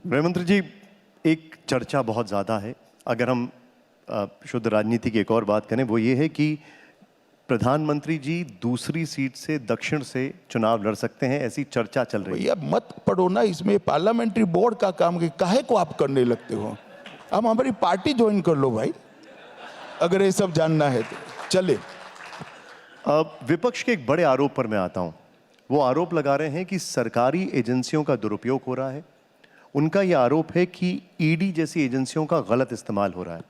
गृहमंत्री जी, एक चर्चा बहुत ज़्यादा है। अगर हम शुद्ध राजनीति की एक और बात करें, वो ये है कि प्रधानमंत्री जी दूसरी सीट से दक्षिण से चुनाव लड़ सकते हैं, ऐसी चर्चा चल रही है। भैया मत पढ़ो ना, इसमें पार्लियामेंट्री बोर्ड का काम है, काहे को आप करने लगते हो? आप हमारी पार्टी ज्वाइन कर लो भाई, अगर ये सब जानना है तो चले। विपक्ष के एक बड़े आरोप पर मैं आता हूं। वो आरोप लगा रहे हैं कि सरकारी एजेंसियों का दुरुपयोग हो रहा है। उनका यह आरोप है कि ईडी जैसी एजेंसियों का गलत इस्तेमाल हो रहा है।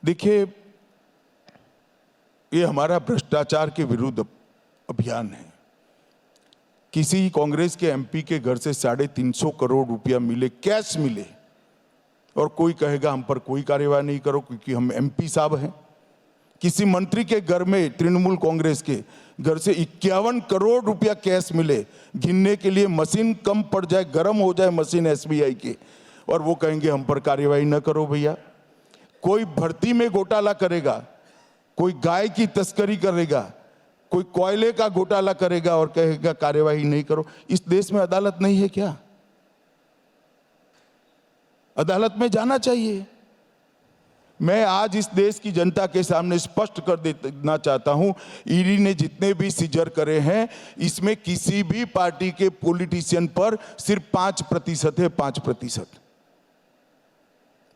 देखिए, ये हमारा भ्रष्टाचार के विरुद्ध अभियान है। किसी कांग्रेस के एमपी के घर से 350 करोड़ रुपया मिले, कैश मिले, और कोई कहेगा हम पर कोई कार्यवाही नहीं करो क्योंकि हम एमपी साहब हैं। किसी मंत्री के घर में, तृणमूल कांग्रेस के घर से 51 करोड़ रुपया कैश मिले, गिनने के लिए मशीन कम पड़ जाए, गर्म हो जाए मशीन एसबीआई की, और वो कहेंगे हम पर कार्यवाही न करो। भैया, कोई भर्ती में घोटाला करेगा, कोई गाय की तस्करी करेगा, कोई कोयले का घोटाला करेगा और कहेगा कार्यवाही नहीं करो। इस देश में अदालत नहीं है क्या? अदालत में जाना चाहिए। मैं आज इस देश की जनता के सामने स्पष्ट कर देना चाहता हूं, ईडी ने जितने भी सीजर करे हैं, इसमें किसी भी पार्टी के पॉलिटिशियन पर सिर्फ 5% है। 5%,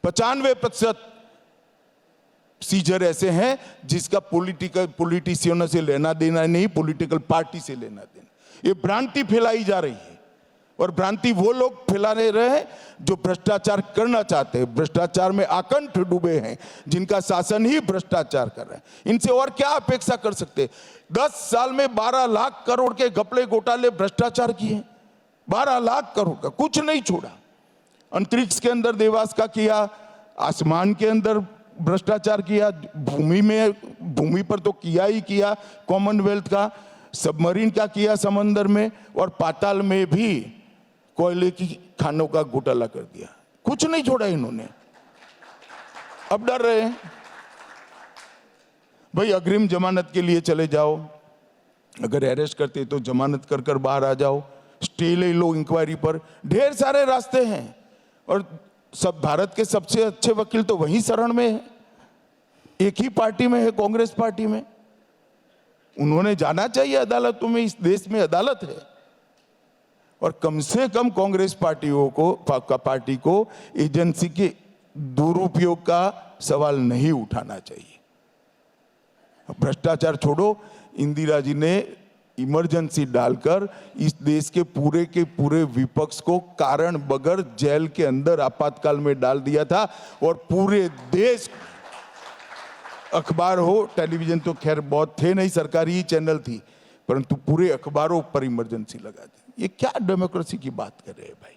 95% सीजर ऐसे हैं जिसका पॉलिटिशियनों से लेना देना नहीं, पॉलिटिकल पार्टी से लेना देना। ये भ्रांति फैलाई जा रही है, और भ्रांति वो लोग फैला रहे हैं जो भ्रष्टाचार करना चाहते हैं, भ्रष्टाचार में आकंठ डूबे हैं, जिनका शासन ही भ्रष्टाचार कर रहा है। इनसे और क्या अपेक्षा कर सकते? 10 साल में 12 लाख करोड़ के घपले घोटाले भ्रष्टाचार किए। 12 लाख करोड़ का कुछ नहीं छोड़ा। अंतरिक्ष के अंदर देवास का किया, आसमान के अंदर भ्रष्टाचार किया, भूमि पर तो किया ही किया, कॉमनवेल्थ का, सबमरीन का किया समंदर में, और पाताल में भी कोयले की खानों का घोटाला कर दिया। कुछ नहीं छोड़ा इन्होंने। अब डर रहे हैं भाई, अग्रिम जमानत के लिए चले जाओ, अगर अरेस्ट करते तो जमानत कर कर बाहर आ जाओ, स्टे ले लो इंक्वायरी पर। ढेर सारे रास्ते हैं, और सब भारत के सबसे अच्छे वकील तो वहीं शरण में है, एक ही पार्टी में है, कांग्रेस पार्टी में। उन्होंने जाना चाहिए अदालतों में। इस देश में अदालत है, और कम से कम कांग्रेस पार्टी को एजेंसी के दुरुपयोग का सवाल नहीं उठाना चाहिए। भ्रष्टाचार छोड़ो, इंदिरा जी ने इमरजेंसी डालकर इस देश के पूरे विपक्ष को कारण बगैर जेल के अंदर आपातकाल में डाल दिया था, और पूरे देश, अखबार हो, टेलीविजन तो खैर बहुत थे नहीं, सरकारी ही चैनल थी, परंतु पूरे अखबारों पर इमरजेंसी लगा दी। ये क्या डेमोक्रेसी की बात कर रहे हैं भाई?